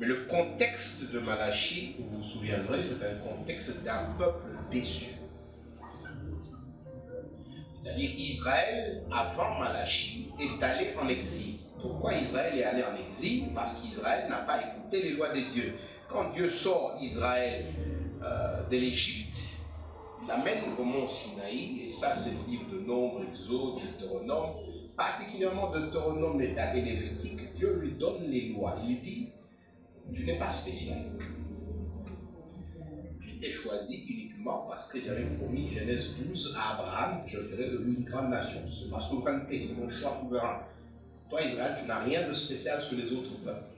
Mais le contexte de Malachie, vous vous souviendrez, c'est un contexte d'un peuple déçu. C'est-à-dire Israël, avant Malachie, est allé en exil. Pourquoi Israël est allé en exil? Parce qu'Israël n'a pas écouté les lois de Dieu. Quand Dieu sort Israël de l'Égypte, il l'amène au mont Sinaï, et ça c'est le livre de Nombre, Exode, Deutéronome, particulièrement Deutéronome et Lévitique. Dieu lui donne les lois. Il lui dit, tu n'es pas spécial. Je t'ai choisi uniquement parce que j'avais promis, Genèse 12, à Abraham, je ferai de lui une grande nation. C'est ma souveraineté, c'est mon choix souverain. Toi, Israël, tu n'as rien de spécial sur les autres peuples.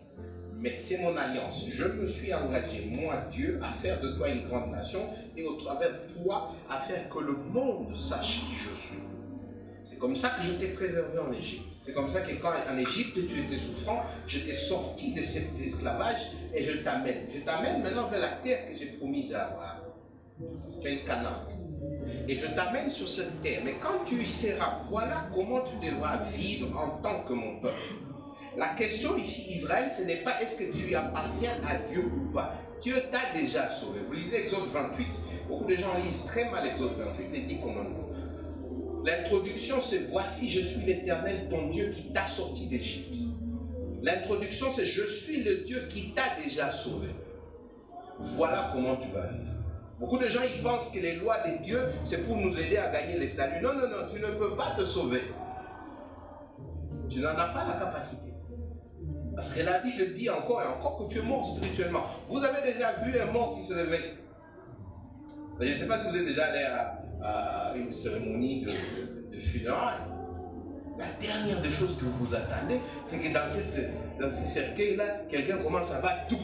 Mais c'est mon alliance. Je me suis engagé, moi, Dieu, à faire de toi une grande nation et au travers de toi, à faire que le monde sache qui je suis. C'est comme ça que je t'ai préservé en Égypte. C'est comme ça que quand en Égypte tu étais souffrant, je t'ai sorti de cet esclavage et je t'amène. Je t'amène maintenant vers la terre que j'ai promise à Abraham. Tu as une Canaan. Et je t'amène sur cette terre. Mais quand tu y seras, voilà comment tu devras vivre en tant que mon peuple. La question ici, Israël, ce n'est pas est-ce que tu appartiens à Dieu ou pas. Dieu t'a déjà sauvé. Vous lisez Exode 28. Beaucoup de gens lisent très mal Exode 28, les 10 commandements. L'introduction, c'est « Voici, je suis l'Éternel, ton Dieu qui t'a sorti d'Égypte ». L'introduction, c'est « Je suis le Dieu qui t'a déjà sauvé ». Voilà comment tu vas vivre. Beaucoup de gens, ils pensent que les lois de Dieu, c'est pour nous aider à gagner les saluts. Non, non, non, tu ne peux pas te sauver. Tu n'en as pas la capacité. Parce que la Bible dit encore et encore que tu es mort spirituellement. Vous avez déjà vu un mort qui se réveille. Je ne sais pas si vous êtes déjà allé à une cérémonie de funérailles. La dernière des choses que vous attendez, c'est que dans ce cercueil-là, quelqu'un commence à battre dou.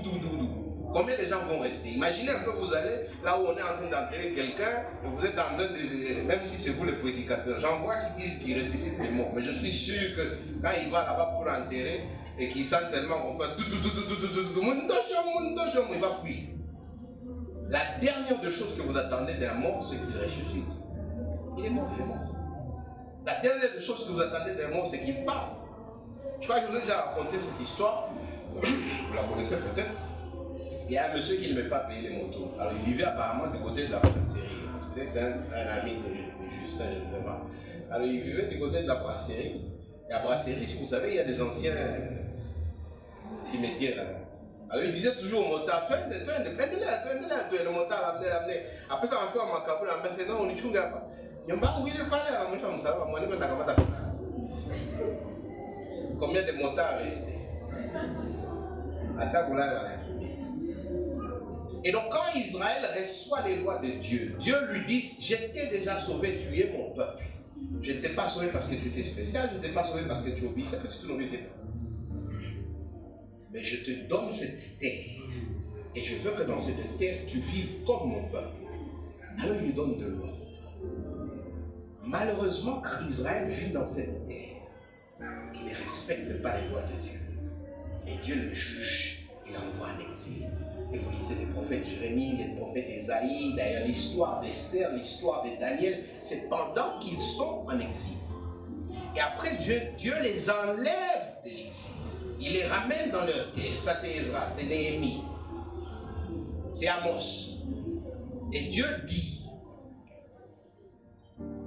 Combien de gens vont rester? Imaginez un peu, vous allez là où on est en train d'enterrer quelqu'un, et vous êtes en train de, même si c'est vous le prédicateur, j'en vois qui disent qu'ils ressuscitent les morts, mais je suis sûr que quand il va là-bas pour enterrer, et qu'il sent seulement qu'on fasse il va fuir. La dernière des choses que vous attendez d'un mort, c'est qu'il ressuscite. Il est mort, il est mort. La dernière des choses que vous attendez d'un mort, c'est qu'il parle. Je crois que je vous ai déjà raconté cette histoire. Vous la connaissez peut-être. Il y a un monsieur qui ne veut pas payer les motos. Alors il vivait apparemment du côté de la brasserie. C'est un ami de Justin, je ne sais pas. Alors il vivait du côté de la brasserie. Et la brasserie, si vous savez, il y a des anciens cimetières là. Alors il disait toujours au motard, toi, le motard l'amener. Après ça m'a fait un macabre, il m'a dit non, on n'y chunga pas. Combien de motards restés? Et donc quand Israël reçoit les lois de Dieu, Dieu lui dit, je t'ai déjà sauvé, tu es mon peuple. Je ne t'ai pas sauvé parce que tu étais spécial, je ne t'ai pas sauvé parce que tu obéissais, parce que tu n'obéissais pas. Mais je te donne cette terre. Et je veux que dans cette terre, tu vives comme mon peuple. Alors il lui donne deux lois. Malheureusement, quand Israël vit dans cette terre, il ne respecte pas les lois de Dieu. Et Dieu le juge, il l'envoie en exil. Et vous lisez les prophètes Jérémie, les prophètes Ésaïe, d'ailleurs l'histoire d'Esther, l'histoire de Daniel, c'est pendant qu'ils sont en exil. Et après Dieu les enlève de l'exil. Il les ramène dans leur terre. Ça c'est Ezra, c'est Néhémie, c'est Amos. Et Dieu dit,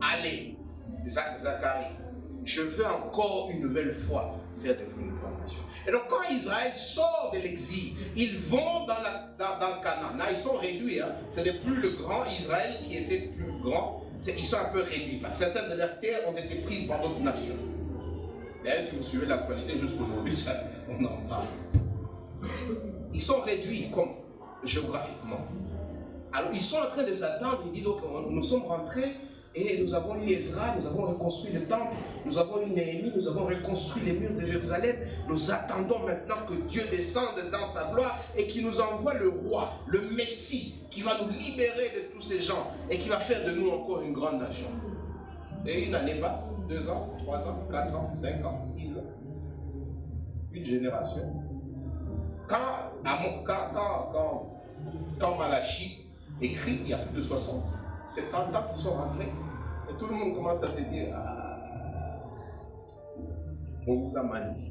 allez, Zacharie, je veux encore une nouvelle fois faire de vous une grande nation. Et donc quand Israël sort de l'exil, ils vont dans le Canaan. Là, ils sont réduits. Hein. Ce n'est plus le grand Israël qui était plus grand. Ils sont un peu réduits. Parce que certaines de leurs terres ont été prises par d'autres nations. D'ailleurs, si vous suivez l'actualité jusqu'aujourd'hui, on en parle. Ils sont réduits comme géographiquement. Alors ils sont en train de s'attendre. Ils disent ok, nous sommes rentrés. Et nous avons eu Ezra, nous avons reconstruit le temple, nous avons eu Néhémie, nous avons reconstruit les murs de Jérusalem. Nous attendons maintenant que Dieu descende dans sa gloire et qu'il nous envoie le roi, le Messie, qui va nous libérer de tous ces gens et qui va faire de nous encore une grande nation. Et une année passe, 2 ans, 3 ans, 4 ans, 5 ans, 6 ans. Une génération. Quand Malachie écrit, il y a plus de 60. 70 ans qu'ils sont rentrés. Et tout le monde commence à se dire, on vous a menti.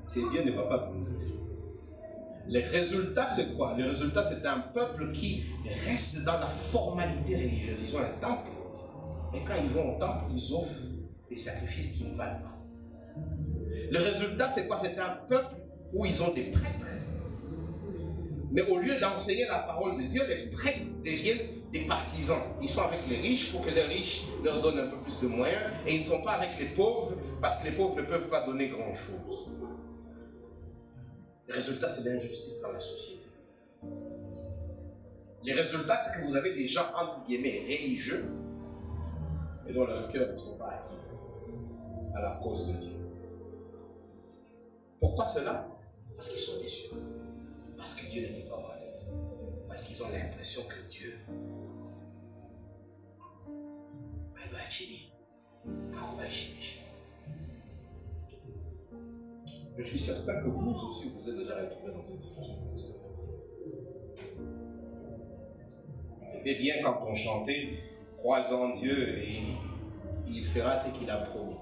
C'est Dieu ne va pas venir. Les résultats, c'est quoi? Les résultats, c'est un peuple qui reste dans la formalité religieuse. Ils ont un temple. Et quand ils vont au temple, ils offrent des sacrifices qui ne valent pas. Le résultat, c'est quoi? C'est un peuple où ils ont des prêtres. Mais au lieu d'enseigner la parole de Dieu, les prêtres deviennent des partisans. Ils sont avec les riches pour que les riches leur donnent un peu plus de moyens. Et ils ne sont pas avec les pauvres parce que les pauvres ne peuvent pas donner grand-chose. Le résultat, c'est l'injustice dans la société. Le résultat, c'est que vous avez des gens, entre guillemets, religieux, et dont leurs cœurs ne sont pas acquis à la cause de Dieu. Pourquoi cela? Parce qu'ils sont déçus. Parce que Dieu n'était pas en œuvre. Parce qu'ils ont l'impression que Dieu va agir. Je suis certain que vous aussi, vous êtes déjà retrouvé dans cette situation. C'était bien quand on chantait « Crois en Dieu et il fera ce qu'il a promis ».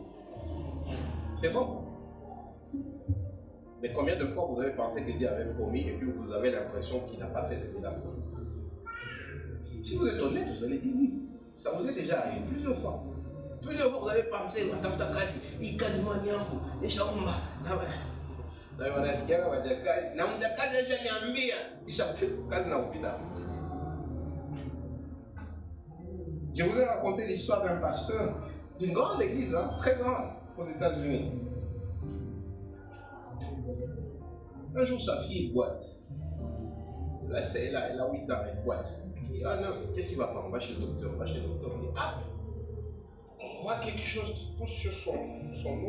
C'est bon. Mais combien de fois vous avez pensé que Dieu avait promis et puis vous avez l'impression qu'il n'a pas fait ce qu'il a promis? Si vous êtes honnête, vous allez dire oui. Ça vous est déjà arrivé plusieurs fois. Plusieurs fois vous avez pensé « Watafuta kazi, hii kazi mwani yangu, nishaomba. Na wanasikia wajakazi, na mjakazi ashaniambia, kisha kazi na kupita. » Je vous ai raconté l'histoire d'un pasteur d'une grande église, hein, très grande, aux États-Unis. Un jour, sa fille boite. Là, c'est là, elle a 8 ans, elle boite. Il dit, ah non, qu'est-ce qui va pas? On va chez le docteur, on va chez le docteur. Il dit, ah, on voit quelque chose qui pousse sur son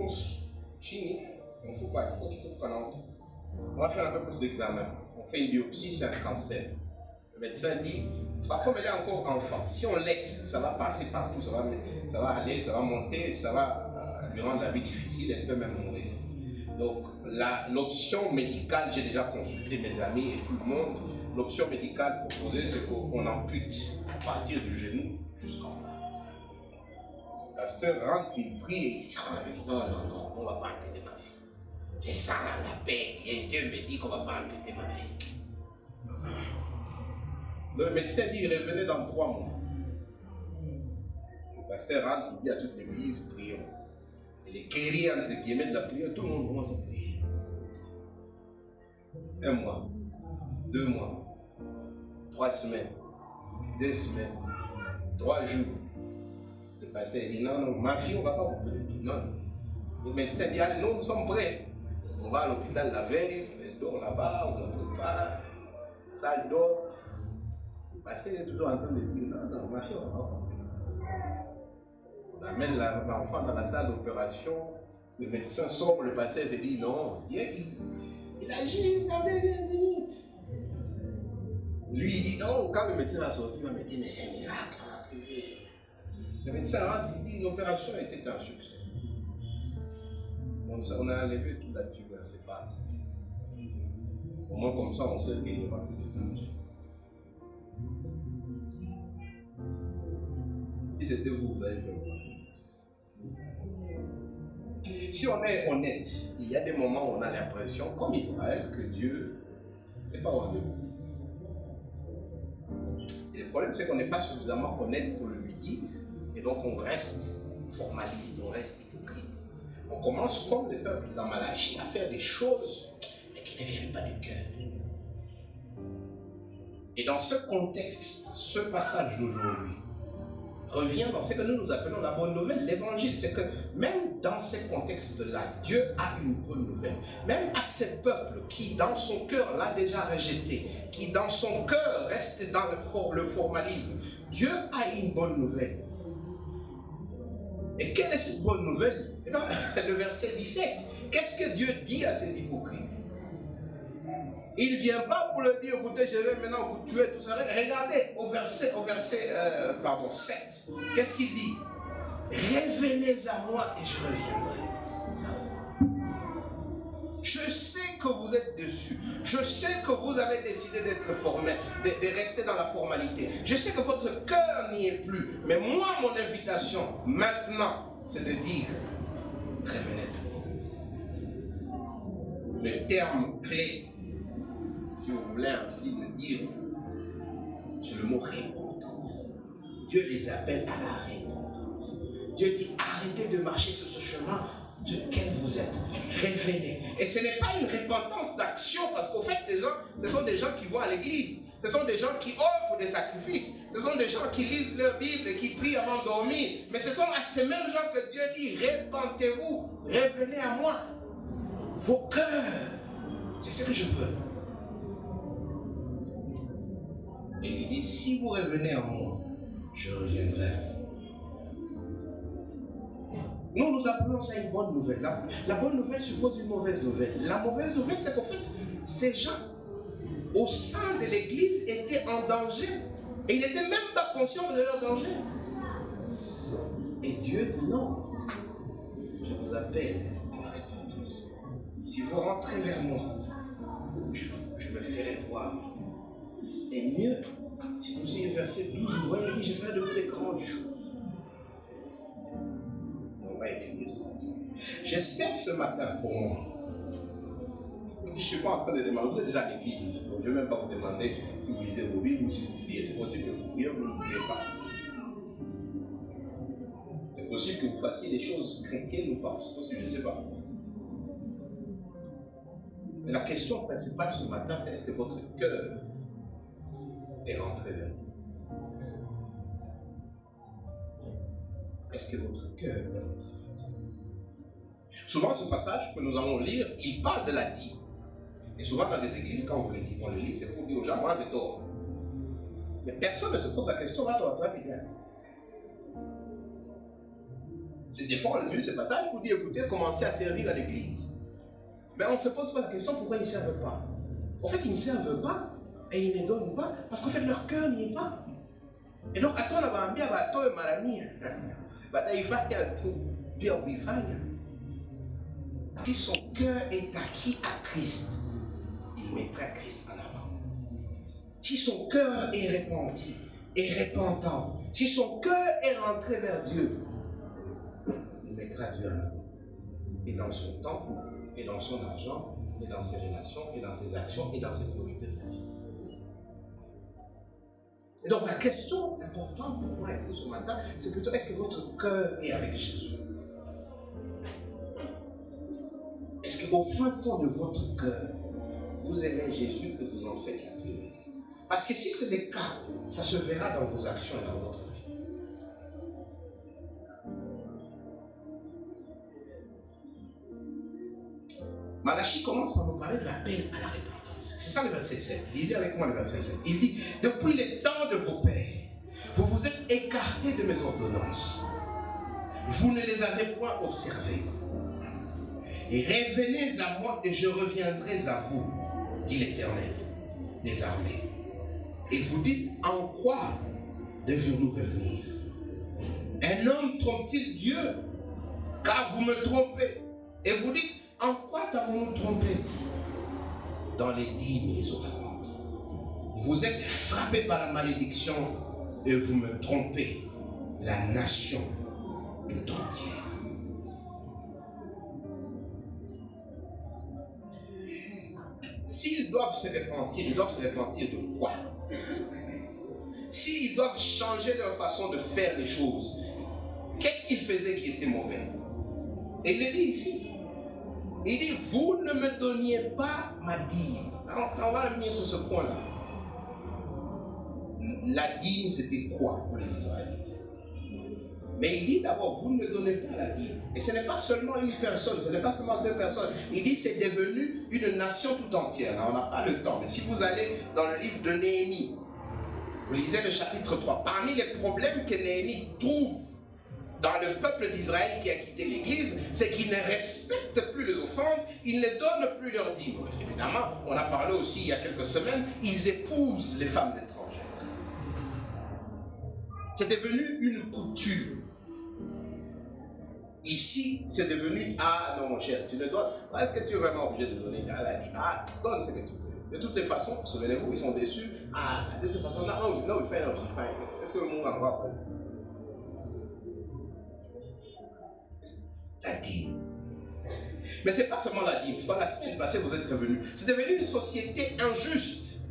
os. Chini, on ne faut pas, il faut qu'il tombe en honte. On va faire un peu plus d'examen. On fait une biopsie, c'est un cancer. Le médecin dit, comme elle est encore enfant, si on laisse, ça va passer partout, ça va aller, ça va monter, ça va lui rendre la vie difficile, elle peut même mourir. Donc, l'option médicale, j'ai déjà consulté mes amis et tout le monde, l'option médicale proposée, c'est qu'on ampute à partir du genou jusqu'en bas. Le pasteur rentre, il prie et il dit, non, on ne va pas amputer ma fille. Je sens la peine, et Dieu me dit qu'on ne va pas amputer ma fille. Le médecin dit, il revenait dans 3 mois. Le pasteur rentre, il dit à toute l'église, prions. Et les guerriers, entre guillemets, de la prière, tout le monde commence à prier. 1 mois, 2 mois, 3 semaines, 2 semaines, 3 jours. Le pasteur dit, non, ma fille, on ne va pas couper le pied. Non. Le médecin dit, allez, nous sommes prêts. On va à l'hôpital la veille, on dort là-bas, on ne prépare, salle d'or. Le pasteur est toujours en train de dire, non, ma fille, on ne va pas couper. On amène l'enfant dans la salle d'opération, le médecin sort, le pasteur se dit, non, Dieu, il agit jusqu'à la dernière minute. Lui, il dit, non, quand le médecin va sortir, il va me dire, mais c'est un miracle. Le médecin rentre, il dit, l'opération a été un succès. On a enlevé toute la tumeur, c'est parti. Au moins comme ça, on sait qu'il y aura plus de danger. Si c'était vous, vous allez faire quoi? Si on est honnête, il y a des moments où on a l'impression, comme Israël, que Dieu n'est pas au rendez-vous. Et le problème, c'est qu'on n'est pas suffisamment honnête pour le lui dire, et donc on reste formaliste, on reste hypocrite. On commence comme le peuple dans Malachie à faire des choses, mais qui ne viennent pas du cœur. Et dans ce contexte, ce passage d'aujourd'hui revient dans ce que nous appelons la bonne nouvelle, l'évangile. C'est que même dans ces contextes-là, Dieu a une bonne nouvelle. Même à ces peuples qui, dans son cœur, l'a déjà rejeté, qui, dans son cœur, reste dans le formalisme, Dieu a une bonne nouvelle. Et quelle est cette bonne nouvelle? Eh bien, le verset 17. Qu'est-ce que Dieu dit à ces hypocrites? Il ne vient pas pour leur dire, écoutez, je vais maintenant vous tuer, tout ça. Regardez au verset 7. Qu'est-ce qu'il dit? Revenez à moi et je reviendrai. Je sais que vous êtes dessus. Je sais que vous avez décidé d'être formé, de rester dans la formalité. Je sais que votre cœur n'y est plus. Mais moi, mon invitation, maintenant, c'est de dire, revenez à moi. Le terme clé si vous voulez ainsi le dire, c'est le mot repentance. Dieu les appelle à la repentance. Dieu dit, arrêtez de marcher sur ce chemin sur lequel vous êtes. Revenez. Et ce n'est pas une repentance d'action, parce qu'au fait, ces gens, ce sont des gens qui vont à l'église. Ce sont des gens qui offrent des sacrifices. Ce sont des gens qui lisent leur Bible et qui prient avant de dormir. Mais ce sont à ces mêmes gens que Dieu dit, repentez-vous, revenez à moi. Vos cœurs, c'est ce que je veux. Et il dit, si vous revenez à moi, je reviendrai à vous. Nous appelons ça une bonne nouvelle. La bonne nouvelle suppose une mauvaise nouvelle. La mauvaise nouvelle, c'est qu'en fait, ces gens, au sein de l'église, étaient en danger. Et ils n'étaient même pas conscients de leur danger. Et Dieu dit non. Je vous appelle à la repentance. Si vous rentrez vers moi, je me ferai voir. Et mieux, si vous lisez verset 12, vous voyez, il dit, je ferai de vous des grandes choses. On va écrire ça ensemble. J'espère ce matin pour moi. Je ne suis pas en train de demander, vous êtes déjà à l'église ici, donc je ne vais même pas vous demander si vous lisez vos Bibles ou si vous priez. C'est possible que vous priez, vous ne priez pas. C'est possible que vous fassiez des choses chrétiennes ou pas. C'est possible, je ne sais pas. Mais la question principale ce matin, c'est est-ce que votre cœur est rentré vers vous? Est-ce que votre cœur est rentré vers vous? Souvent, ce passage que nous allons lire, il parle de la dîme. Et souvent, dans les églises, quand on le lit, c'est pour dire aux gens, moi, c'est tort. Mais personne ne se pose la question, va toi, puis viens. C'est des fois, on lit ce passage pour dire, écoutez, commencez à servir à l'église. Mais on ne se pose pas la question, pourquoi ils ne servent pas? En fait, ils ne servent pas et ils ne donnent pas parce qu'en fait, leur cœur n'y est pas. Et donc, à toi, la bambia, à toi, maramia, il faut tout, puis il faut. Si son cœur est acquis à Christ, il mettra Christ en avant. Si son cœur est repenti, est repentant, si son cœur est rentré vers Dieu, il mettra Dieu en avant. Et dans son temps, et dans son argent, et dans ses relations, et dans ses actions, et dans ses priorités de la vie. Et donc la question importante pour moi et vous ce matin, c'est plutôt est-ce que votre cœur est avec Jésus? Est-ce qu'au fin fond de votre cœur, vous aimez Jésus et vous en faites la priorité? Parce que si c'est le cas, ça se verra dans vos actions et dans votre vie. Malachie commence par nous parler de l'appel à la repentance. C'est ça le verset 7. Lisez avec moi le verset 7. Il dit, depuis les temps de vos pères, vous vous êtes écartés de mes ordonnances. Vous ne les avez point observées. Et revenez à moi et je reviendrai à vous, dit l'Éternel des armées. Et vous dites, en quoi devions-nous revenir? Un homme trompe-t-il Dieu? Car vous me trompez. Et vous dites, en quoi t'avons-nous trompé? Dans les dîmes et les offrandes. Vous êtes frappés par la malédiction et vous me trompez, la nation tout entière. S'ils doivent se repentir, ils doivent se repentir de quoi? S'ils doivent changer leur façon de faire les choses, qu'est-ce qu'ils faisaient qui était mauvais? Et il le dit ici. Il dit, vous ne me donniez pas ma dîme. Alors, on va revenir sur ce point-là. La dîme, c'était quoi pour les Israélites? Mais il dit d'abord, vous ne me donnez pas la dîme. Et ce n'est pas seulement une personne, ce n'est pas seulement deux personnes. Il dit, c'est devenu une nation tout entière. Là, on n'a pas le temps. Mais si vous allez dans le livre de Néhémie, vous lisez le chapitre 3. Parmi les problèmes que Néhémie trouve dans le peuple d'Israël qui a quitté l'église, c'est qu'ils ne respectent plus les offrandes, ils ne donnent plus leurs dîmes. Évidemment, on a parlé aussi il y a quelques semaines, ils épousent les femmes étrangères. C'est devenu une coutume. Ici, c'est devenu, ah non mon cher, tu ne dois, est-ce que tu es vraiment obligé de donner? Ah, la dîme, ah, donne ce que tu peux. De toutes les façons, souvenez-vous, ils sont déçus. Ah, de toute façon, non, il fait un petit fine. Est-ce que le monde en va? La dîme. Mais ce n'est pas seulement la dîme. Dans la semaine passée, vous êtes revenus. C'est devenu une société injuste.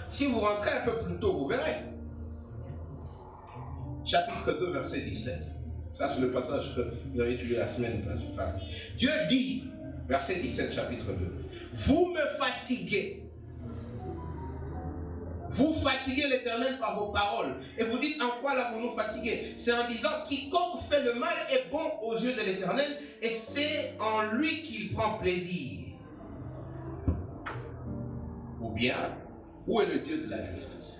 Si vous rentrez un peu plus tôt, vous verrez. Chapitre 2, verset 17. Ça, c'est le passage que vous avez étudié la semaine passée. Dieu dit, verset 17, chapitre 2, vous me fatiguez. Vous fatiguez l'Éternel par vos paroles. Et vous dites, en quoi l'avons-nous fatigué? C'est en disant, quiconque fait le mal est bon aux yeux de l'Éternel, et c'est en lui qu'il prend plaisir. Ou bien, où est le Dieu de la justice?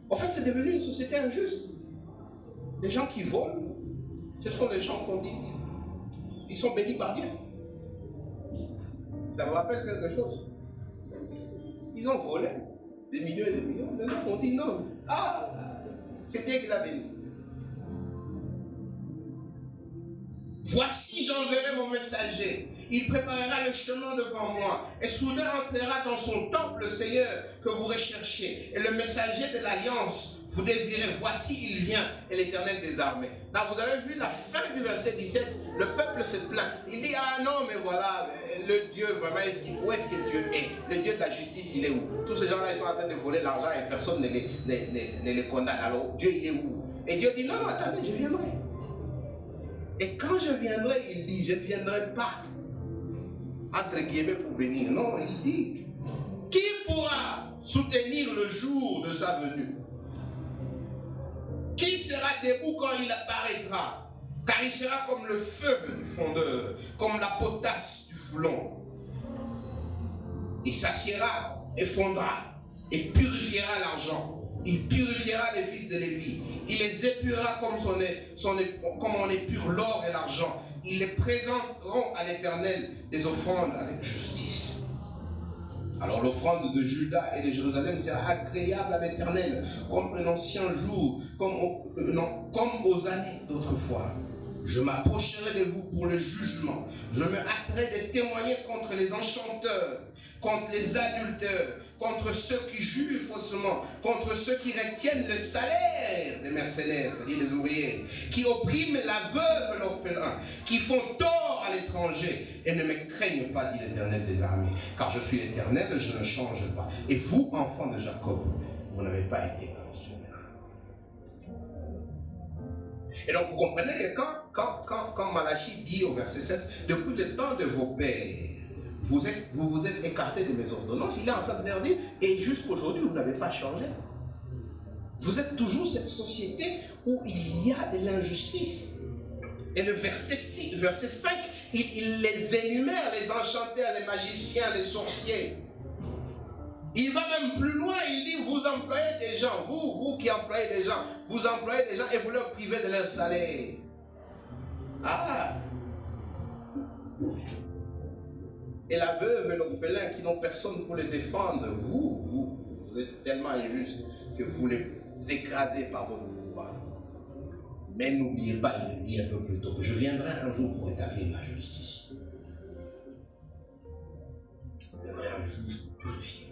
En fait, c'est devenu une société injuste. Les gens qui volent, ce sont les gens qu'on dit, ils sont bénis par Dieu. Ça me rappelle quelque chose. Ils ont volé des millions et des millions. Maintenant, on dit non. Ah, c'est Dieu qui l'a béni. Voici, j'enverrai mon messager. Il préparera le chemin devant moi. Et soudain entrera dans son temple le Seigneur que vous recherchez. Et le messager de l'alliance, vous désirez. Voici, il vient. Et l'Éternel des armées. Là, vous avez vu la fin du verset 17. Le peuple se plaint. Il dit, ah non, mais voilà, le Dieu, vraiment, où est-ce que Dieu est? Le Dieu de la justice, il est où? Tous ces gens-là, ils sont en train de voler l'argent et personne ne les condamne. Alors, Dieu, il est où? Et Dieu dit, non, non, attendez, je viendrai. Et quand je viendrai, il dit, je ne viendrai pas, entre guillemets, pour bénir. Non, il dit, qui pourra soutenir le jour de sa venue? Qui sera debout quand il apparaîtra? Car il sera comme le feu du fondeur, comme la potasse du foulon. Il s'assiera et fondra, et purifiera l'argent. Il purifiera les fils de Lévi. Il les épurera comme on épure l'or et l'argent. Ils les présenteront à l'Éternel des offrandes avec justice. Alors l'offrande de Juda et de Jérusalem sera agréable à l'Éternel, comme un ancien jour, comme aux années d'autrefois. Je m'approcherai de vous pour le jugement. Je me hâterai de témoigner contre les enchanteurs, contre les adultères, contre ceux qui jurent faussement, contre ceux qui retiennent le salaire des mercenaires, c'est-à-dire les ouvriers, qui oppriment la veuve et l'orphelin, qui font tort à l'étranger et ne me craignent pas, dit l'Éternel des armées, car je suis l'Éternel et je ne change pas. Et vous, enfants de Jacob, vous n'avez pas été conçus. Et donc vous comprenez que quand Malachie dit au verset 7, depuis le temps de vos pères, vous vous êtes écartés de mes ordonnances, il est en train de leur dire, et jusqu'aujourd'hui vous n'avez pas changé. Vous êtes toujours cette société où il y a de l'injustice. Et le verset 5, il les énumère, les enchanteurs, les magiciens, les sorciers. Il va même plus loin, il dit, vous employez des gens, vous qui employez des gens, vous employez des gens et vous leur privez de leur salaire. Ah! Et la veuve et l'orphelin qui n'ont personne pour les défendre, vous êtes tellement injuste que vous les écrasez par votre pouvoir. Mais n'oubliez pas, il dit un peu plus tôt, que je viendrai un jour pour établir ma justice. Je viendrai un juge pour purifier.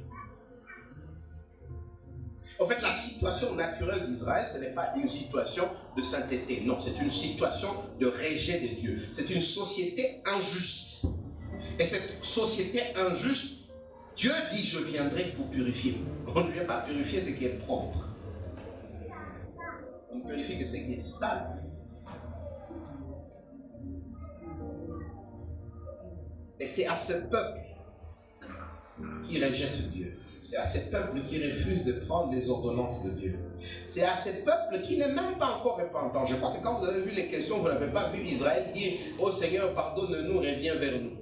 En fait, la situation naturelle d'Israël, ce n'est pas une situation de sainteté. Non, c'est une situation de rejet de Dieu. C'est une société injuste. Et cette société injuste, Dieu dit, je viendrai pour purifier. On ne vient pas purifier ce qui est propre. On ne purifie que ce qui est sale. Et c'est à ce peuple qui rejette Dieu. C'est à ce peuple qui refuse de prendre les ordonnances de Dieu. C'est à ce peuple qui n'est même pas encore repentant. Je crois que quand vous avez vu les questions, vous n'avez pas vu Israël dire « Oh Seigneur, pardonne-nous, reviens vers nous ».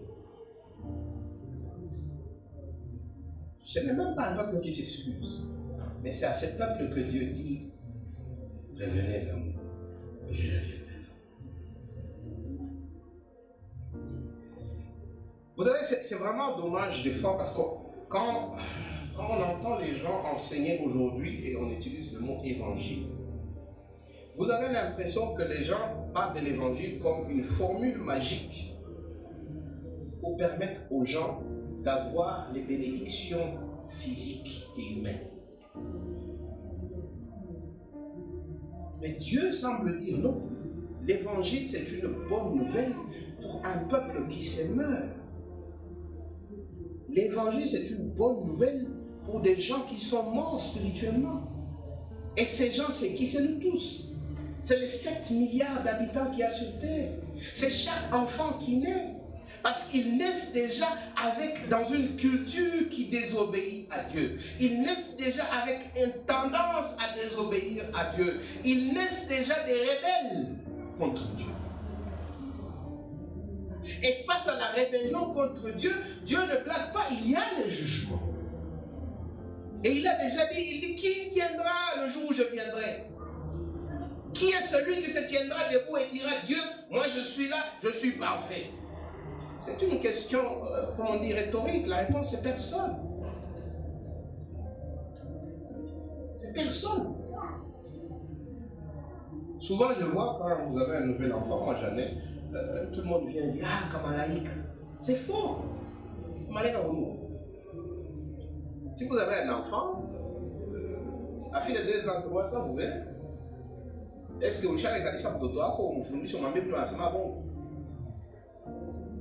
Ce n'est même pas un peuple qui s'excuse. Mais c'est à ce peuple que Dieu dit « Revenez à moi, je reviendrai ». Vous savez, c'est vraiment dommage des fois parce que quand on entend les gens enseigner aujourd'hui et on utilise le mot évangile, vous avez l'impression que les gens parlent de l'évangile comme une formule magique pour permettre aux gens d'avoir les bénédictions physiques et humaines. Mais Dieu semble dire non. l'évangile, c'est une bonne nouvelle pour un peuple qui se meurt. L'évangile, c'est une bonne nouvelle pour des gens qui sont morts spirituellement. Et ces gens, c'est qui? C'est nous tous. C'est les 7 milliards d'habitants qu'il y a sur Terre. C'est chaque enfant qui naît. Parce qu'ils naissent déjà dans une culture qui désobéit à Dieu. Ils naissent déjà avec une tendance à désobéir à Dieu. Ils naissent déjà des rebelles contre Dieu. Et face à la rébellion contre Dieu, Dieu ne blague pas, il y a le jugement. Et il a déjà dit, il dit, qui tiendra le jour où je viendrai? Qui est celui qui se tiendra debout et dira, Dieu, moi je suis là, je suis parfait? C'est une question, comment on dit, rhétorique. La réponse, c'est personne. C'est personne. Souvent, je vois, quand vous avez un nouvel enfant, moi j'en ai, tout le monde vient dire, ah, Kamalaïk. C'est faux. Kamalaïk, si vous avez un enfant, la fille de 2 ans, 3 ans, vous voyez, est-ce que vous savez que vous avez un fundisho mwambie mtu anasema bongo?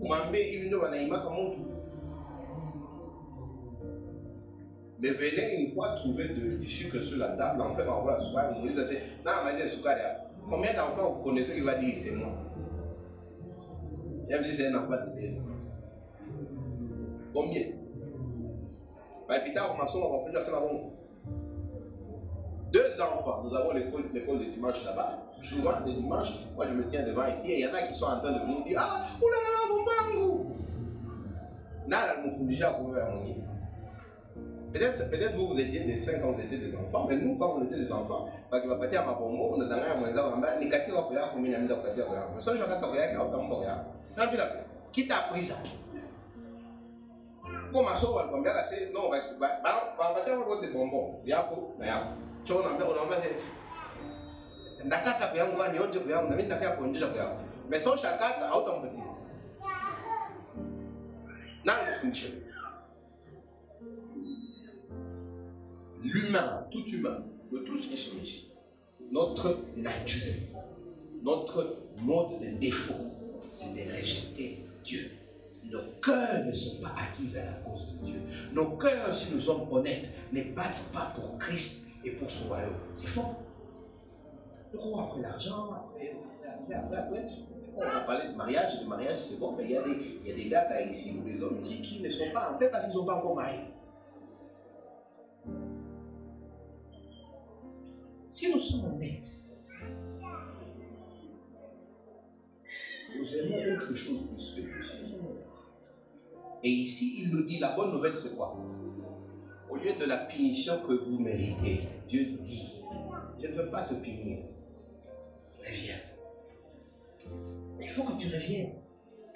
Mwambie hivi ndio wanaimaka mtu. Mais venez une fois trouver du sucre sur la table, en fait, on va la soukari, on dit ça c'est, non, mais c'est soukari. Combien d'enfants vous connaissez qui va dire c'est moi? Même si c'est un enfant de 2 ans. Combien? Mais puis tard, on va faire ça bon. 2 enfants, nous avons l'école de dimanche là-bas. Souvent, le dimanche, moi je me tiens devant ici et il y en a qui sont en train de venir dire, ah, oulala, bombango. Nala, nous font déjà pour à mon île. Peut-être vous étiez des 5 quand vous étiez des enfants, mais nous, quand on était des enfants, parce que va partir à ma bombo, on est dans un moyen, on a négatif à Koya, comme il a mis à Koya. Mais ça, je regarde Koya, qui a autant de Koya. Non, puis là, qui t'a appris ça? Comment ça, on va combien là, c'est. Non, on va partir à votre bonbon. Yako, Yako. Tu vois, on a Nakata Koya, on va n'y aller, on a mis Nakata Koya, Koya. Mais ça, chacun a autant de petits. Non, il fonctionne. L'humain, tout humain, de tout ce qui se met, notre nature, notre mode de défaut, c'est de rejeter Dieu. Nos cœurs ne sont pas acquis à la cause de Dieu. Nos cœurs, si nous sommes honnêtes, ne battent pas pour Christ et pour son royaume. C'est faux. Nous courons après l'argent, après. On va parler de mariage, c'est bon, mais il y a des gars là ici, ou des hommes ici, qui ne sont pas en paix parce qu'ils ne sont pas encore mariés. Si nous sommes honnêtes, nous aimons autre chose plus que Dieu. Et ici, il nous dit, la bonne nouvelle, c'est quoi? Au lieu de la punition que vous méritez, Dieu dit, je ne veux pas te punir. Reviens. Il faut que tu reviennes.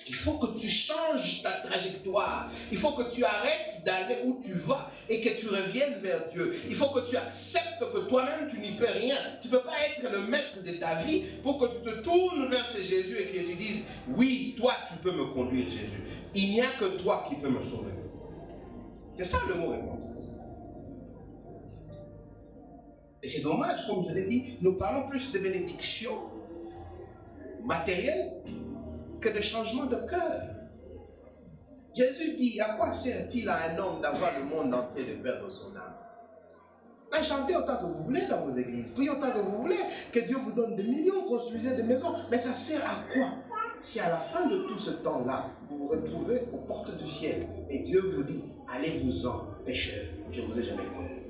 Il faut que tu changes ta trajectoire. Il faut que tu arrêtes d'aller où tu vas et que tu reviennes vers Dieu. Il faut que tu acceptes que toi-même tu n'y peux rien. Tu ne peux pas être le maître de ta vie pour que tu te tournes vers ce Jésus et que tu dises, oui, toi tu peux me conduire Jésus. Il n'y a que toi qui peux me sauver. C'est ça le mot repentance. Et c'est dommage, comme je l'ai dit, nous parlons plus de bénédiction matérielle que de changement de cœur. Jésus dit, à quoi sert-il à un homme d'avoir le monde entier de perdre son âme? Chantez autant que vous voulez dans vos églises, priez autant que vous voulez, que Dieu vous donne des millions, construisez des maisons, mais ça sert à quoi si à la fin de tout ce temps-là, vous vous retrouvez aux portes du ciel et Dieu vous dit, allez-vous-en, pécheurs, je ne vous ai jamais connu.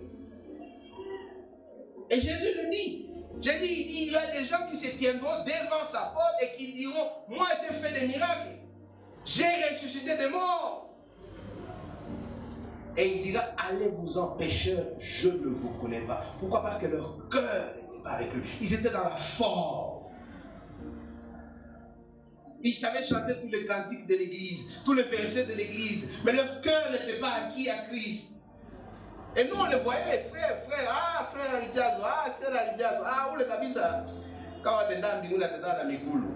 Et Jésus le dit. J'ai dit, il y a des gens qui se tiendront devant sa porte et qui diront, moi j'ai fait des miracles, j'ai ressuscité des morts. Et il dira, allez-vous-en pécheurs, je ne vous connais pas. Pourquoi? Parce que leur cœur n'était pas avec lui. Ils étaient dans la forme. Ils savaient chanter tous les cantiques de l'église, tous les versets de l'église, mais leur cœur n'était pas acquis à Christ. Et nous on les voyait, frère, ah frère Alijazo, ah sœur Alijazo, ah où le kabisa. Quand on était dans le dans Mikoulou,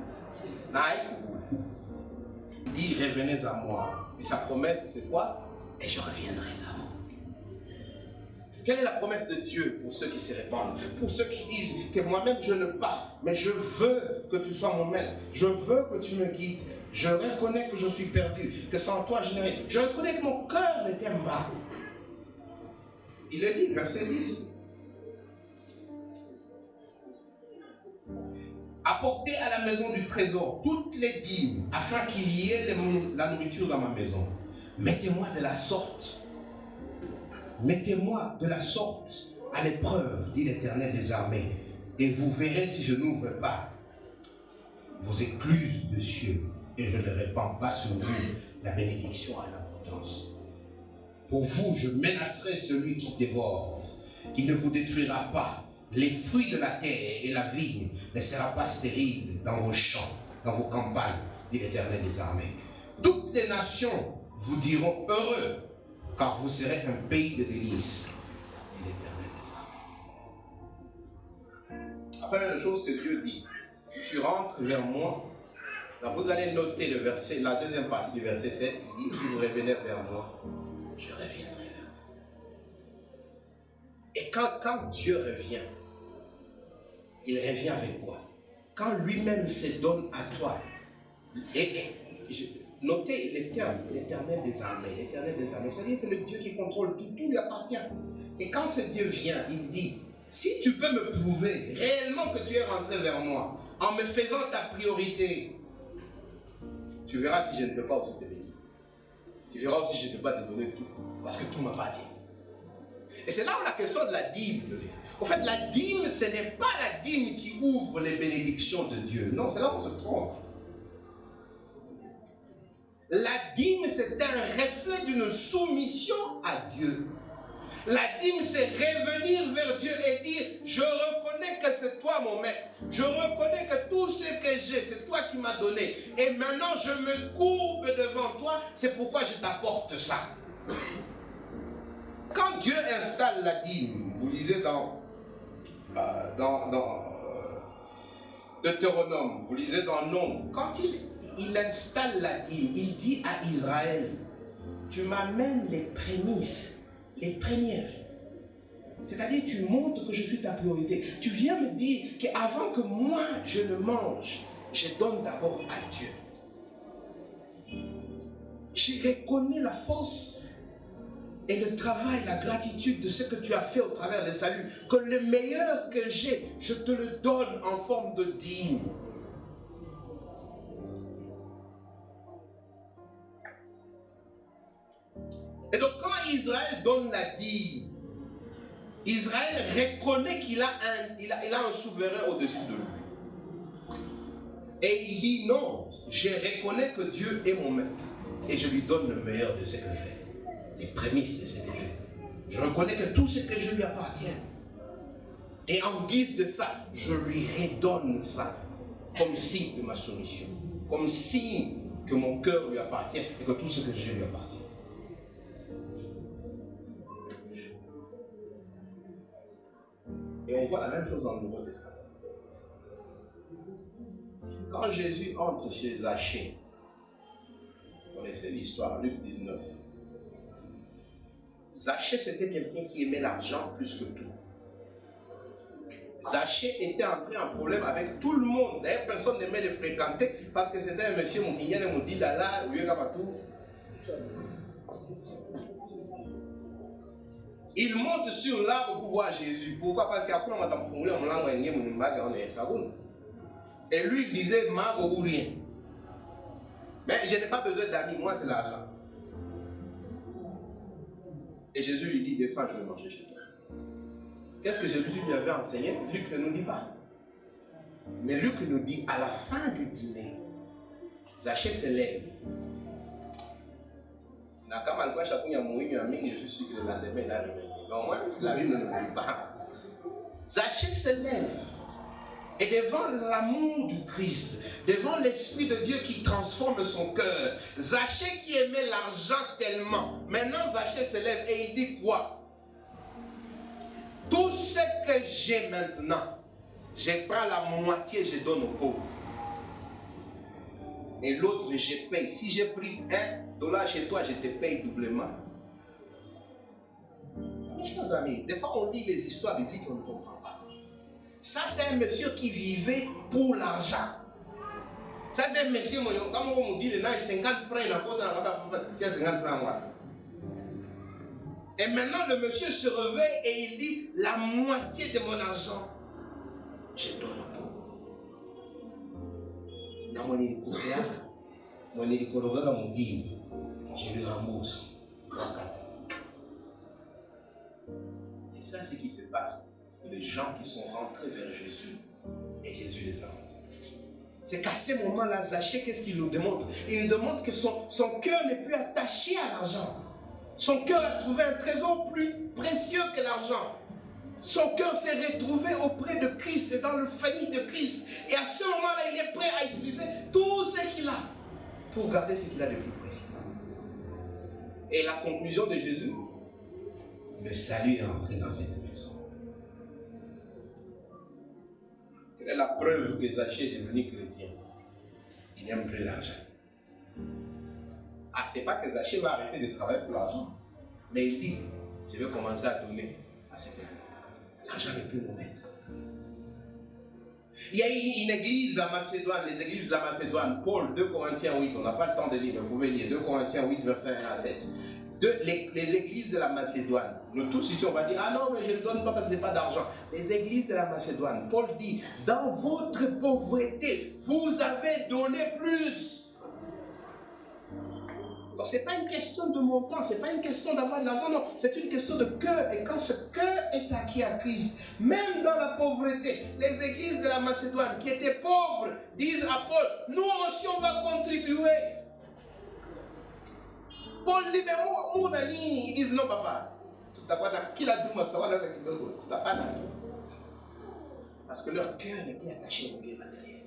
il dit revenez à moi. Et sa promesse c'est quoi? Et je reviendrai à vous. Quelle est la promesse de Dieu pour ceux qui se répandent? Pour ceux qui disent que moi-même je ne pars. Mais je veux que tu sois mon maître. Je veux que tu me guides. Je reconnais que je suis perdu, que sans toi je n'ai rien. Je reconnais que mon cœur ne t'aime pas. Il est dit, verset 10. Apportez à la maison du trésor toutes les dîmes, afin qu'il y ait la nourriture dans ma maison. Mettez-moi de la sorte. Mettez-moi de la sorte à l'épreuve, dit l'Éternel des armées, et vous verrez si je n'ouvre pas vos écluses de cieux, et je ne répands pas sur vous la bénédiction à l'abondance. Pour vous, je menacerai celui qui dévore. Il ne vous détruira pas. Les fruits de la terre et la vigne ne sera pas stérile dans vos champs, dans vos campagnes, dit l'Éternel des armées. Toutes les nations vous diront heureux, car vous serez un pays de délices, dit l'Éternel des armées. La première chose que Dieu dit, si tu rentres vers moi, donc vous allez noter le verset, la deuxième partie du verset 7, il dit, si vous revenez vers moi, je reviendrai vers vous. Et quand Dieu revient, il revient avec quoi? Quand lui-même se donne à toi. Notez les termes, l'Éternel des armées, l'Éternel des armées. C'est-à-dire c'est le Dieu qui contrôle tout, tout lui appartient. Et quand ce Dieu vient, il dit, si tu peux me prouver réellement que tu es rentré vers moi, en me faisant ta priorité, tu verras si je ne peux pas aussi te bénir. Tu verras aussi si je ne peux pas te donner tout, parce que tout m'appartient. Et c'est là où la question de la dîme vient. En fait, la dîme, ce n'est pas la dîme qui ouvre les bénédictions de Dieu. Non, c'est là où on se trompe. La dîme, c'est un reflet d'une soumission à Dieu. La dîme, c'est revenir vers Dieu et dire, je reconnais que c'est toi mon maître. Je reconnais que tout ce que j'ai, c'est toi qui m'as donné. Et maintenant, je me courbe devant toi. C'est pourquoi je t'apporte ça. Quand Dieu installe la dîme, vous lisez dans Deutéronome, vous lisez dans Nombre, quand il installe la dîme, il dit à Israël, tu m'amènes les prémices, les premières. C'est-à-dire, tu montres que je suis ta priorité. Tu viens me dire qu'avant que moi je le mange, je donne d'abord à Dieu. Je reconnais la force et le travail, la gratitude de ce que tu as fait au travers des saluts, que le meilleur que j'ai, je te le donne en forme de dîme. Et donc quand Israël donne la dîme, Israël reconnaît qu'il a un souverain au-dessus de lui. Et il dit non, je reconnais que Dieu est mon maître et je lui donne le meilleur de ce que j'ai. Les prémices de ce que j'ai. Je reconnais que tout ce que je lui appartient. Et en guise de ça, je lui redonne ça comme signe de ma soumission. Comme signe que mon cœur lui appartient et que tout ce que j'ai lui appartient. Et on voit la même chose dans le Nouveau Testament. Quand Jésus entre chez Zachée, vous connaissez l'histoire, Luc 19. Zachée, c'était quelqu'un qui aimait l'argent plus que tout. Zachée était entré en problème avec tout le monde. D'ailleurs, personne n'aimait le fréquenter parce que c'était un monsieur qui me dit là, où il y a tout. Il monte sur l'arbre pour voir Jésus. Pourquoi? Parce qu'après, on m'a fourré, on l'a envoyé, et lui, il disait, mago ou rien. Mais je n'ai pas besoin d'amis, moi, c'est l'argent. Et Jésus lui dit, descends, je vais manger chez toi. Qu'est-ce que Jésus lui avait enseigné? Luc ne nous dit pas. Mais Luc nous dit, à la fin du dîner, Zachée se lève. Je suis sûr que le lendemain, il a réveillé. Mais au moins, la Bible ne nous dit pas. Zachée se lève. Et devant l'amour du Christ, devant l'Esprit de Dieu qui transforme son cœur, Zachée qui aimait l'argent tellement, maintenant Zachée se lève et il dit quoi? Tout ce que j'ai maintenant, je prends la moitié, je donne aux pauvres. Et l'autre, je paye. Si j'ai pris $1 chez toi, je te paye doublement. Mes chers amis, des fois on lit les histoires bibliques, on ne comprend pas. Ça, c'est un monsieur qui vivait pour l'argent. Ça, c'est un monsieur, comme on dit, il a 50 francs, il a 50 francs. Moi. Et maintenant, le monsieur se réveille et il dit, la moitié de mon argent, je donne aux pauvres. Dans mon hélicoptère, je lui rembourse. C'est ça ce qui se passe pour les gens qui sont rentrés vers Jésus et Jésus les a rencontrés. C'est qu'à ce moment-là, Zachée, qu'est-ce qu'il nous démontre? Il nous démontre que son cœur n'est plus attaché à l'argent. Son cœur a trouvé un trésor plus précieux que l'argent. Son cœur s'est retrouvé auprès de Christ et dans le famille de Christ. Et à ce moment-là, il est prêt à utiliser tout ce qu'il a pour garder ce qu'il a de plus précieux. Et la conclusion de Jésus, le salut est entré dans cette maison. Quelle est la preuve que Zachée est devenu chrétien? Il n'aime plus l'argent. Ah, c'est pas que Zachée va arrêter de travailler pour l'argent. Mais il dit, je vais commencer à donner à ce que l'argent n'est plus mon maître. Il y a une église à Macédoine, les églises de la Macédoine, Paul, 2 Corinthiens 8, on n'a pas le temps de lire, mais vous pouvez lire 2 Corinthiens 8, verset 1 à 7. Les églises de la Macédoine, nous tous ici on va dire, ah non, mais je ne donne pas parce que je n'ai pas d'argent. Les églises de la Macédoine, Paul dit, dans votre pauvreté, vous avez donné plus. Donc ce n'est pas une question de montant, ce n'est pas une question d'avoir de l'argent, non, c'est une question de cœur. Et quand ce cœur est acquis à Christ, même dans la pauvreté, les églises de la Macédoine qui étaient pauvres disent à Paul, nous aussi on va contribuer. Paul dit, mais moi, mon ami, ils disent non, papa. Parce que leur cœur n'est plus attaché au bien matériel.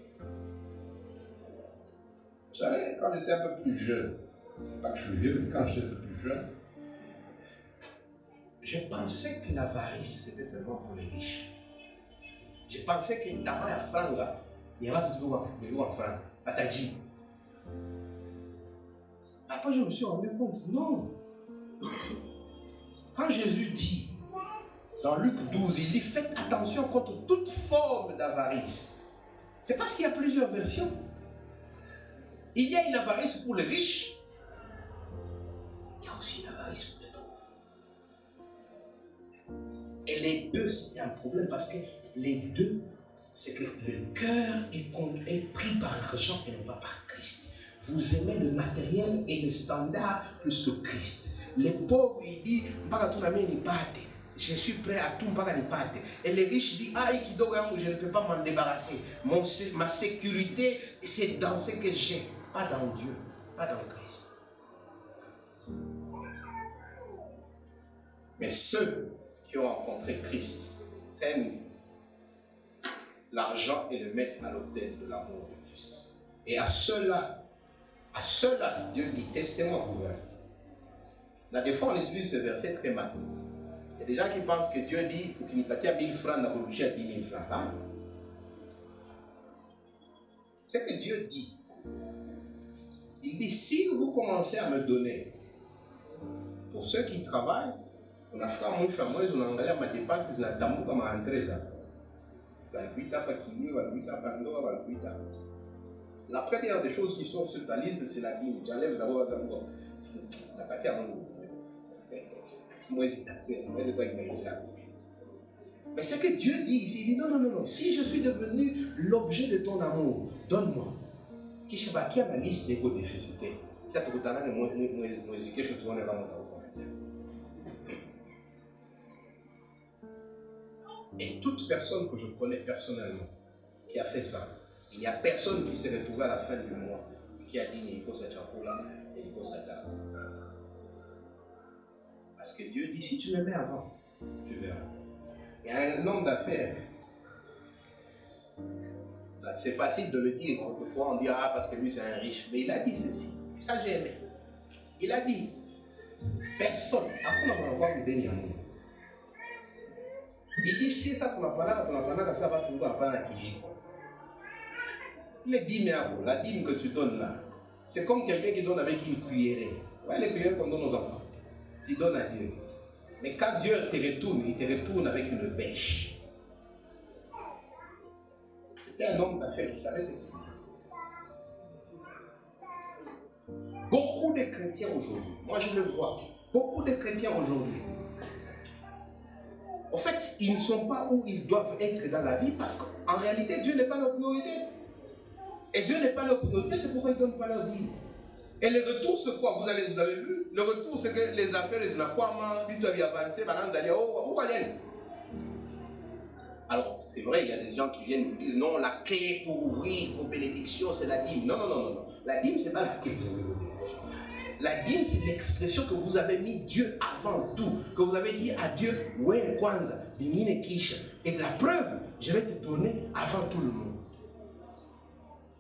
Vous savez, quand j'étais un peu plus jeune, c'est pas que je suis vieux, mais quand j'étais un peu plus jeune, je pensais que l'avarice, c'était seulement pour les riches. Je pensais que dans ma franga, il y avait toujours un franga, Atadji. Après, je me suis rendu compte, non. Quand Jésus dit, dans Luc 12, il dit, faites attention contre toute forme d'avarice. C'est parce qu'il y a plusieurs versions. Il y a une avarice pour les riches, il y a aussi une avarice pour les pauvres. Et les deux, c'est un problème parce que les deux, c'est que le cœur est pris par l'argent et non pas par Christ. Vous aimez le matériel et le standard plus que Christ. Les pauvres, ils disent, je suis prêt à tout, et les riches disent, je ne peux pas m'en débarrasser. Ma sécurité, c'est dans ce que j'ai, pas dans Dieu, pas dans Christ. Mais ceux qui ont rencontré Christ prennent l'argent et le mettent à l'autel de l'amour de Christ. Et à ceux-là, Dieu dit, testez-moi vous verrez. Là, des fois, on utilise ce verset très mal. Il y a des gens qui pensent que Dieu dit, pour qu'il n'y ait pas 1000 francs, on a à 10 000 francs. Hein? C'est que Dieu dit. Il dit, si vous commencez à me donner, pour ceux qui travaillent, on a fait un chamois, on a engagé ma dépense, c'est un tambour comme un 13 ans. La première des choses qui sont sur ta liste, c'est la dîme. J'enlève la voix encore. La partie à mon. Moi, mais c'est que Dieu dit ici, il dit non, si je suis devenu l'objet de ton amour, donne-moi. Qui a ma liste d'éco-déficité. Et toute personne que je connais personnellement qui a fait ça, il n'y a personne qui s'est retrouvé à la fin du mois qui a dit Niko Sachakoula et Niko Sadar. Parce que Dieu dit, si tu me mets avant, tu verras. Il y a un homme d'affaires. C'est facile de le dire. Quelquefois on dit, ah, parce que lui c'est un riche. Mais il a dit ceci. Et ça j'ai aimé. Il a dit, personne. Il dit, si ça tu m'as ça va tomber à prendre qui. Les dîmes, la dîme que tu donnes là, c'est comme quelqu'un qui donne avec une cuillerée. Ouais, les cuillerées qu'on donne aux enfants. Tu donnes à Dieu. Mais quand Dieu te retourne, il te retourne avec une bêche. C'était un homme d'affaires qui savait ce qu'il disait. Beaucoup de chrétiens aujourd'hui, moi je le vois, beaucoup de chrétiens aujourd'hui, en fait, ils ne sont pas où ils doivent être dans la vie parce qu'en réalité, Dieu n'est pas leur priorité. Et Dieu n'est pas leur priorité, c'est pourquoi ils ne donnent pas leur dîme. Et le retour, c'est quoi? Vous avez vu? Le retour, c'est que les affaires, les nakwama, puis tu as avancé, maintenant vous allez, où allez? Alors, c'est vrai, il y a des gens qui viennent vous disent, non, la clé pour ouvrir vos bénédictions, c'est la dîme. Non, non, non, non, non. La dîme, ce n'est pas la clé pour ouvrir vos bénédictions. La dîme, c'est l'expression que vous avez mis Dieu avant tout. Que vous avez dit à Dieu, ouais, Kwanza, Bimine Kisha. Et la preuve, je vais te donner avant tout le monde.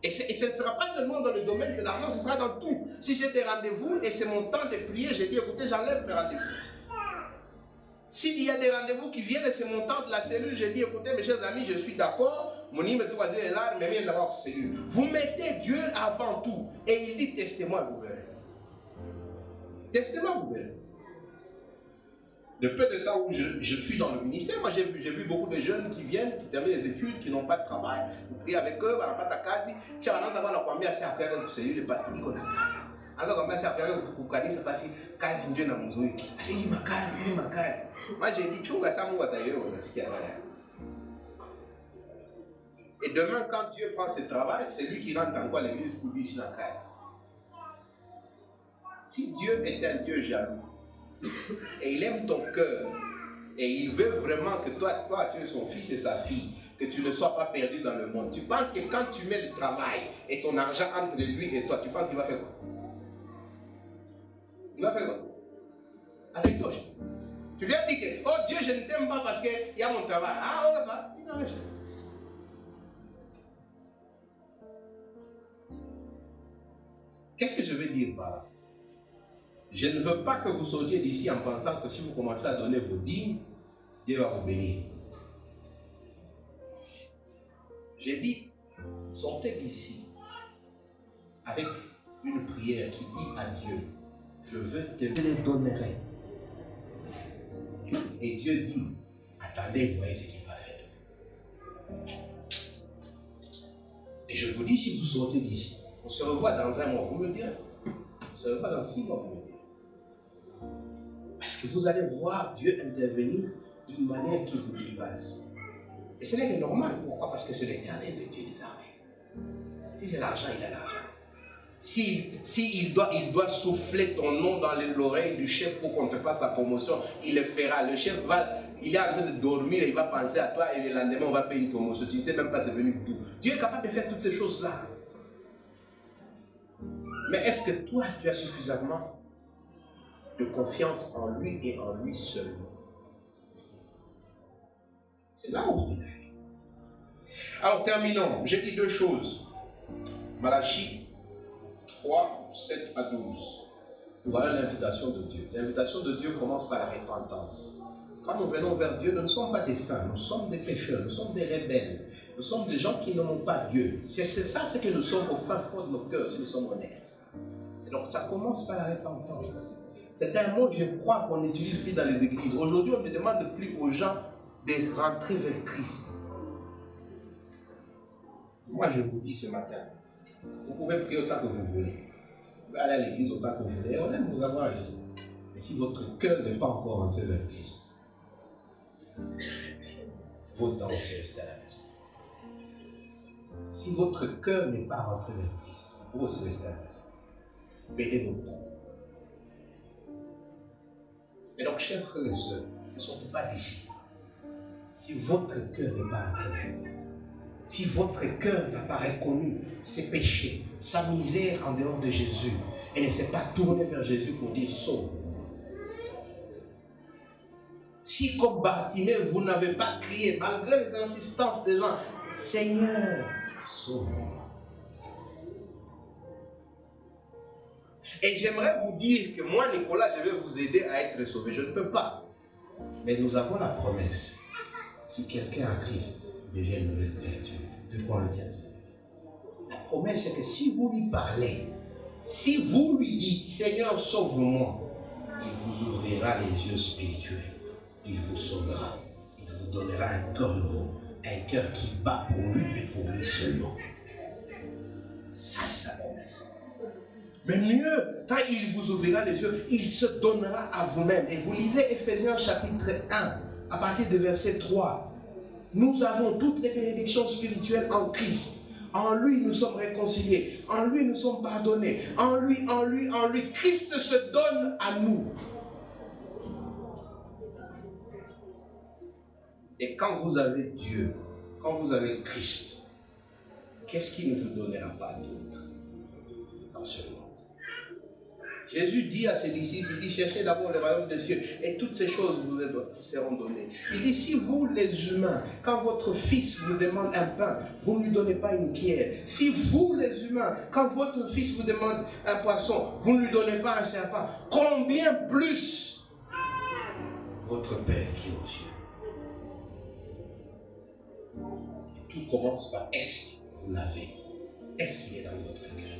Et ce ne sera pas seulement dans le domaine de l'argent, ce sera dans tout. Si j'ai des rendez-vous et c'est mon temps de prier, j'ai dit, écoutez, j'enlève mes rendez-vous. S'il y a des rendez-vous qui viennent et c'est mon temps de la cellule, j'ai dit, écoutez, mes chers amis, je suis d'accord. Mon îme est là, mais rien d'avoir cellule. Vous mettez Dieu avant tout. Et il dit, testez-moi, vous verrez. Testez-moi, vous verrez. De peu de temps où je suis dans le ministère, moi j'ai vu beaucoup de jeunes qui viennent, qui terminent les études, qui n'ont pas de travail. Vous priez avec eux, on n'a pas de case. Tu as combien assez après que c'est le passé qu'on a case. On a combien assez après que vous connaissez, c'est passé case Dieu dans mon zoé. C'est ma case, ma case. Moi j'ai dit, tu ça moi d'ailleurs, on a ce qu'il y a là. Et demain, quand Dieu prend ce travail, c'est lui qui rentre encore à l'église pour dire la case. Si Dieu est un Dieu jaloux, et il aime ton cœur, et il veut vraiment que toi tu es son fils et sa fille, que tu ne sois pas perdu dans le monde. Tu penses que quand tu mets le travail et ton argent entre lui et toi, tu penses qu'il va faire quoi? Il va faire quoi? Avec toi. Tu lui as dit que, oh Dieu, je ne t'aime pas parce qu'il y a mon travail. Ah, oh, bah, il enlève ça. Qu'est-ce que je veux dire par là? Je ne veux pas que vous sortiez d'ici en pensant que si vous commencez à donner vos dîmes, Dieu va vous bénir. J'ai dit, sortez d'ici avec une prière qui dit à Dieu, je veux te les donnerai. Et Dieu dit, attendez, voyez ce qu'il va faire de vous. Et je vous dis, si vous sortez d'ici, on se revoit dans un mois, vous me direz. On se revoit dans 6 mois, vous me direz. Parce que vous allez voir Dieu intervenir d'une manière qui vous dépasse. Et ce n'est que normal. Pourquoi? Parce que c'est l'Éternel, le Dieu des armées. Si c'est l'argent, il a l'argent. Si il doit souffler ton nom dans l'oreille du chef pour qu'on te fasse la promotion, il le fera. Le chef il est en train de dormir, il va penser à toi et le lendemain on va faire une promotion. Tu ne sais même pas c'est venu d'où. Dieu est capable de faire toutes ces choses-là. Mais est-ce que toi, tu as suffisamment de confiance en lui et en lui seul? C'est là où il est. Alors terminons. J'ai dit 2 choses. Malachie 3, 7 à 12. Voilà l'invitation de Dieu. L'invitation de Dieu commence par la repentance. Quand nous venons vers Dieu, nous ne sommes pas des saints, nous sommes des pécheurs, nous sommes des rebelles, nous sommes des gens qui n'aiment pas Dieu. C'est ça, c'est que nous sommes au fin fond de nos cœurs, si nous sommes honnêtes. Et donc ça commence par la repentance. C'est un mot, je crois, qu'on n'utilise plus dans les églises. Aujourd'hui, on ne demande plus aux gens de rentrer vers Christ. Moi, je vous dis ce matin, vous pouvez prier autant que vous voulez. Vous pouvez aller à l'église autant que vous voulez. On aime vous avoir ici. Mais si votre cœur n'est pas encore rentré vers Christ, vos temps aussi rester à la maison. Si votre cœur n'est pas rentré vers Christ, vous aussi rester à la maison. Payez vos temps. Et donc, chers frères et sœurs, ne sortez pas d'ici. Si votre cœur n'est pas rentré vers Christ, si votre cœur n'a pas reconnu ses péchés, sa misère en dehors de Jésus, et ne s'est pas tourné vers Jésus pour dire sauve-moi. Si comme Bartimée, vous n'avez pas crié, malgré les insistances des gens, Seigneur, sauve-moi. Et j'aimerais vous dire que moi, Nicolas, je vais vous aider à être sauvé. Je ne peux pas. Mais nous avons la promesse. Si quelqu'un a Christ, devient une nouvelle créature. 2 Corinthiens 5. La promesse, c'est que si vous lui parlez, si vous lui dites, Seigneur, sauve-moi, il vous ouvrira les yeux spirituels. Il vous sauvera. Il vous donnera un corps nouveau. Un cœur qui bat pour lui et pour lui seulement. Ça, c'est sa promesse. Mais mieux, quand il vous ouvrira les yeux, il se donnera à vous-même. Et vous lisez Éphésiens chapitre 1, à partir du verset 3. Nous avons toutes les bénédictions spirituelles en Christ. En lui, nous sommes réconciliés. En lui, nous sommes pardonnés. En lui. Christ se donne à nous. Et quand vous avez Dieu, quand vous avez Christ, qu'est-ce qui ne vous donnera pas d'autre dans ce monde? Jésus dit à ses disciples, il dit, cherchez d'abord le royaume des cieux et toutes ces choses vous seront données. Il dit, si vous les humains, quand votre fils vous demande un pain, vous ne lui donnez pas une pierre. Si vous les humains, quand votre fils vous demande un poisson, vous ne lui donnez pas un serpent, combien plus votre Père qui est aux cieux? Tout commence par est-ce que vous l'avez? Est-ce qu'il est dans votre cœur?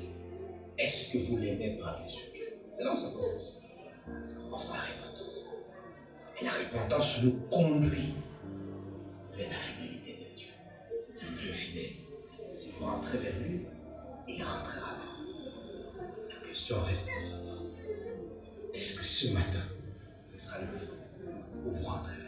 Est-ce que vous l'aimez par les yeux? C'est là où ça commence. Ça commence par la repentance. Et la repentance nous conduit vers la fidélité de Dieu. C'est un Dieu fidèle. Si vous rentrez vers lui, il rentrera vers vous. La question reste à savoir. Est-ce que ce matin, ce sera le jour où vous rentrez vers lui?